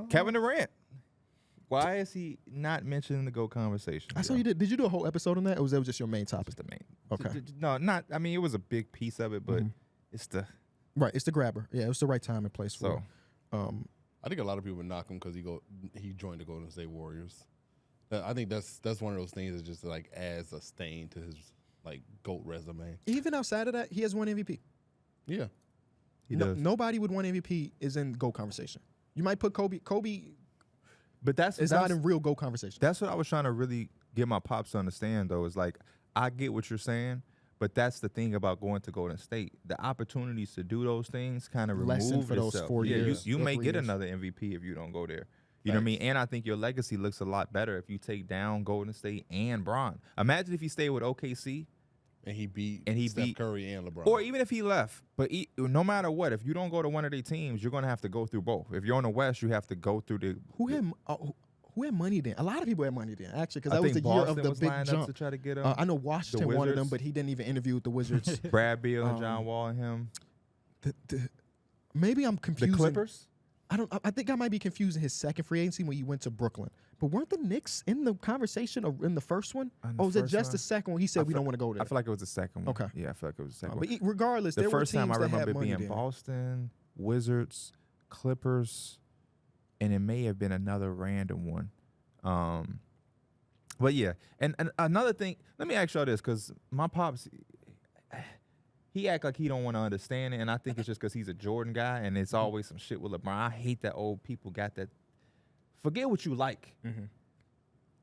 Kevin Durant. Why is he not mentioned in the GOAT conversation? I saw you did. Did you do a whole episode on that, or was that just your main topic? Just the main. Okay. No, not. I mean, it was a big piece of it, but it's the right. It's the grabber. Yeah, it was the right time and place for. I think a lot of people would knock him because he joined the Golden State Warriors. I think that's one of those things that just like adds a stain to his like GOAT resume. Even outside of that, he has one MVP. Yeah, he does. Nobody with one MVP is in GOAT conversation. You might put Kobe. But that's not in real GOAT conversation. That's what I was trying to really get my pops to understand, though. Is like, I get what you're saying, but that's the thing about going to Golden State. The opportunities to do those things kind of remove for those 4 years. You may get another MVP if you don't go there. You know what I mean? And I think your legacy looks a lot better if you take down Golden State and Bron. Imagine if he stayed with OKC. And he beat Steph Curry and LeBron. Or even if he left. But no matter what, if you don't go to one of their teams, you're going to have to go through both. If you're on the West, you have to go through the... Who had money then? A lot of people had money then, actually, because that was the year of the big jump. To try to get I know Washington wanted him, but he didn't even interview with the Wizards. Brad Beal and John Wall and him. Maybe I'm confusing. The Clippers? I think I might be confusing his second free agency when he went to Brooklyn. But weren't the Knicks in the conversation or in the first one? Or was it just the second one? He said we don't want to go there. I feel like it was the second one. Okay. Yeah, I feel like it was the second one. But regardless, the there first were teams time I that had remember money being then. Boston, Wizards, Clippers, and it may have been another random one. But yeah, and another thing, let me ask y'all this, because my pops, he act like he don't want to understand it, and I think it's just because he's a Jordan guy, and it's always some shit with LeBron. I hate that old people got that. Forget what you like.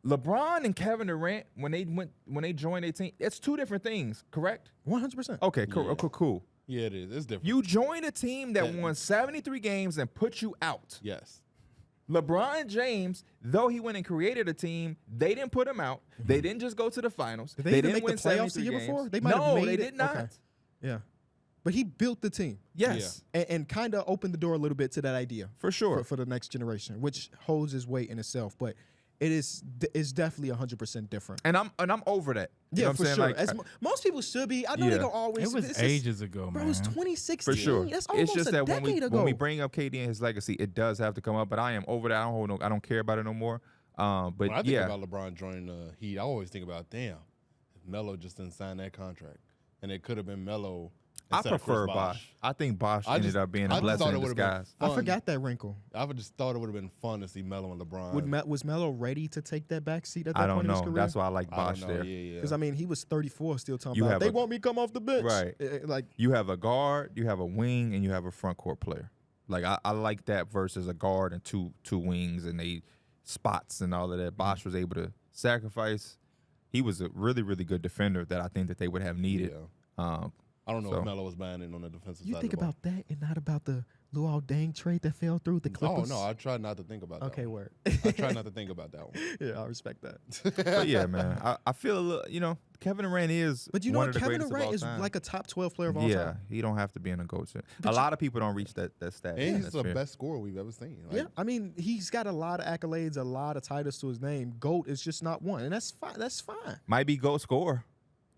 LeBron and Kevin Durant, when they joined their team, it's two different things, correct? 100%. Okay, cool, Yeah. okay, cool. Yeah, it is. It's different. You joined a team that won 73 games and put you out. Yes. LeBron James, though he went and created a team, they didn't put him out. They didn't just go to the finals. Did they even didn't make the win playoffs the 73 year games. before? They might have No, made they it. did not. Okay. Yeah. But he built the team. Yes, And kind of opened the door a little bit to that idea. for sure. For the next generation, which holds its weight in itself. But it's definitely 100% different. And I'm over that. You know what for I'm saying? sure. Like, As most people should be. I know they Yeah. don't always. It was it's ages ago, Bro, man. it was 2016. for sure. That's almost It's just a that decade ago. when we bring up KD and his legacy, it does have to come up. But I am over that. I don't care about it no more. But When I think yeah, about LeBron joining the Heat, I always think about, damn, if Melo just didn't sign that contract. And it could have been Melo. I prefer Bosh. I think Bosh ended up being a blessing in disguise. I forgot that wrinkle. I just thought it would have been fun to see Melo and LeBron. Was Melo ready to take that back seat at that I don't point in his know. career? That's why I like I Bosh don't know. there. Yeah. Because, I mean, he was 34 still talking You about, have they a- want me to come off the bench. Right. Like, You have a guard, you have a wing, and you have a front court player. Like I like that versus a guard and two wings and they spots and all of that. Bosh was able to sacrifice. He was a really, really good defender that I think that they would have needed. Yeah. I don't know So- if Melo was buying in on the defensive you side think of the ball. about that and not about the Luol Deng trade that fell through the Oh, Clippers? no, I try not to think about that Okay, one. word. I try not to think about that one. Yeah, I respect that. But yeah, man, I feel a little, Kevin Durant is But you know one what? of the Kevin greatest of Durant all is time. like a top 12 player of all Yeah, time. he don't have to be in a GOAT. A lot of people don't reach that stat. And he's That's the fair. best scorer we've ever seen. Like, Yeah, I mean, he's got a lot of accolades, a lot of titles to his name. GOAT is just not one, and that's fine. That's fine. Might be GOAT scorer.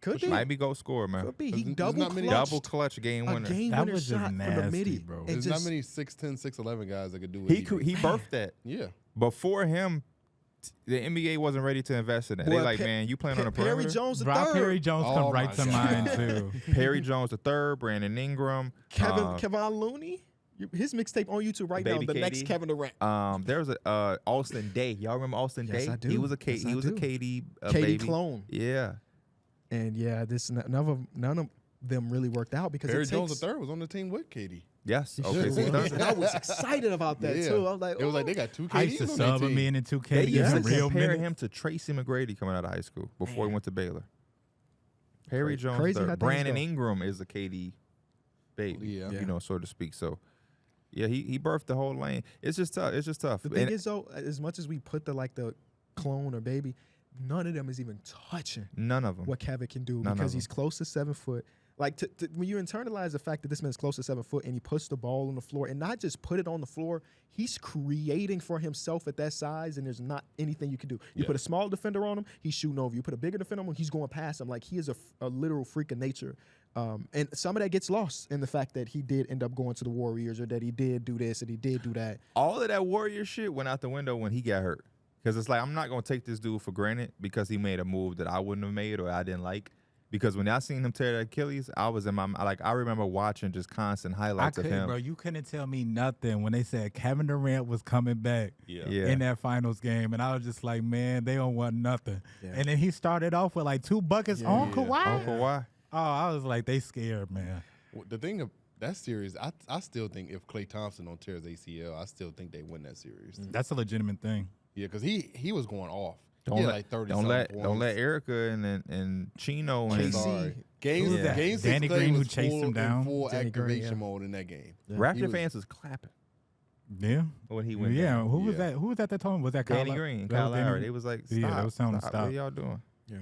Could be. Might be GOAT scorer, man. Could be. There's He not double many- clutched Double clutch game a winner. game That winner was just shot from the nasty, midi. bro. It There's just- not many 6'10", 6'11" guys that could do what He did. birthed that. Yeah. Before him, the NBA wasn't ready to invest in that. Boy, They like, man, you playing on the Perry perimeter? Jones the Rob third. Perry Jones Oh come right my to God. mind too. Perry Jones the third, Brandon Ingram, Kevin Looney. His mixtape on YouTube right now. Baby The next KD. Kevin Durant. there was a Austin Day. Y'all remember Austin Yes, Day? I do. He was a Yes, I he was a do. KD KD baby. clone. Yeah. And yeah, none of them really worked out because Perry it Jones takes. the third was on the team with KD. Yes. He Okay. sure See, was. And I was excited about that Yeah. too. I was like, It was like oh. they got two KDs I used to on sub that him team. in 2K. They to used get to real compare minutes. him to Tracy McGrady coming out of high school before he went to Baylor. Perry Jones Crazy how third. things Brandon go. Ingram is a KD baby. Yeah. So to speak. So yeah, he birthed the whole lane. It's just tough. It's just tough. The thing is though, as much as we put the clone or baby, none of them is even touching none of them. what Kevin can do None of because them. he's close to 7 foot. Like when you internalize the fact that this man's close to 7 foot and he puts the ball on the floor and not just put it on the floor, he's creating for himself at that size and there's not anything you can do. You put a small defender on him, he's shooting over. You put a bigger defender on him, he's going past him. Like he is a literal freak of nature And some of that gets lost in the fact that he did end up going to the Warriors, or that he did do this and he did do that. All of that Warrior shit went out the window when he got hurt. Because it's like, I'm not going to take this dude for granted because he made a move that I wouldn't have made or I didn't like. Because when I seen him tear the Achilles, I was in my, like, I remember watching just constant highlights of him. Bro, you couldn't tell me nothing when they said Kevin Durant was coming back in that finals game. And I was just like, man, they don't want nothing. Yeah. And then he started off with like 2 buckets on Kawhi. On Kawhi. Oh, I was like, they scared, man. The thing of that series, I still think if Klay Thompson don't tear his ACL, I still think they win that series. That's a legitimate thing. Yeah, because he was going off. Don't let, like 30 don't let Erica and Chino and Game 6 Danny Klay Green was who chased him down. Full Danny activation Green, mode in that game. Yeah. Raptor fans was clapping. Yeah. When he went down. down. Who was that? Who was at that time? Was that Danny Green, Kyle Lowry. They was like, stop, they was telling him stop. stop. What y'all doing? Yeah.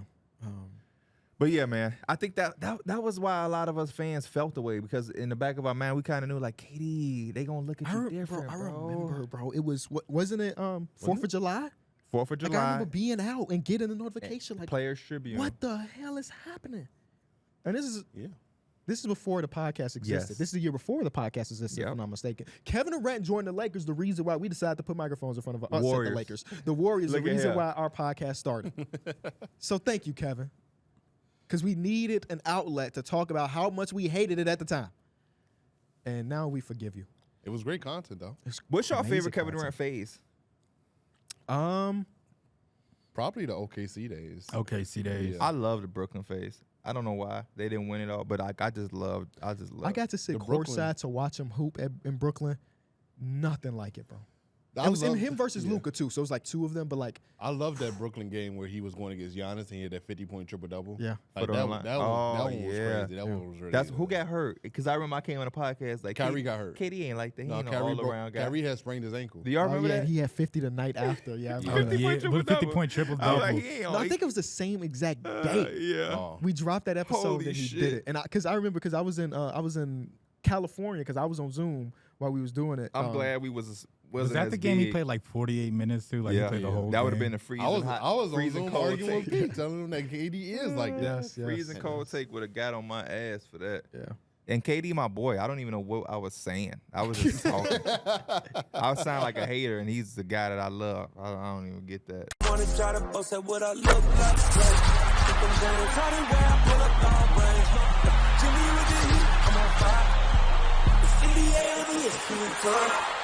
But yeah, man, I think that was why a lot of us fans felt the way, because in the back of our mind we kind of knew like, KD, they gonna look at you different, I remember, bro. It was wasn't it 4th of July? 4th of July. Like, I remember being out and getting a notification like, Players Tribune. what the hell is happening? And this is before the podcast existed. Yes. This is the year before the podcast existed, if I'm not mistaken. Kevin Durant joined the Lakers, the reason why we decided to put microphones in front of us at the Lakers. The Warriors, the reason why our podcast started. So thank you, Kevin. Because we needed an outlet to talk about how much we hated it at the time. And now we forgive you. It was great content, though. What's your favorite Kevin Durant phase? Probably the OKC days. OKC days. I love the Brooklyn phase. I don't know why they didn't win it all, but I just loved. I got to sit Brooklyn. courtside to watch him hoop in Brooklyn. Nothing like it, bro. I It was love- him versus Luka too, so it was like 2 of them. But like, I love that Brooklyn game where he was going against Giannis and he had that 50-point triple-double. Yeah. Like Put it that on the was line. crazy. That one was really That's good. who got hurt. Because I remember I came on the podcast like Kyrie got hurt. KD ain't like that. He No, ain't no Kyrie, all around guy. Kyrie had sprained his ankle. Do y'all remember that? he had 50 the night after. Yeah, I Oh, remember that. yeah, 50-point 50-point triple I was double. like, he ain't No, on. I think it was the same exact day. Yeah. Oh. We dropped that episode Holy and he shit. did it. And because I remember, because I was in California, because I was on Zoom while we was doing it. I'm glad we wasn't Was that as the game he big. played like 48 minutes too? Like he played the whole That would have game? been a freezing I was hot, on freezing Zoom cold arguing with take. Pete, telling him that KD is like that. Yes. Freezing cold take would have got on my ass for that. Yeah. And KD, my boy, I don't even know what I was saying. I was just talking. I was sounding like a hater, and he's the guy that I love. I don't even get that. Wanna try to boast at what I look like. Think I'm gonna try to wear, I pull up long range. Jimmy with the heat, I'm on fire. It's NBA on the ESPN.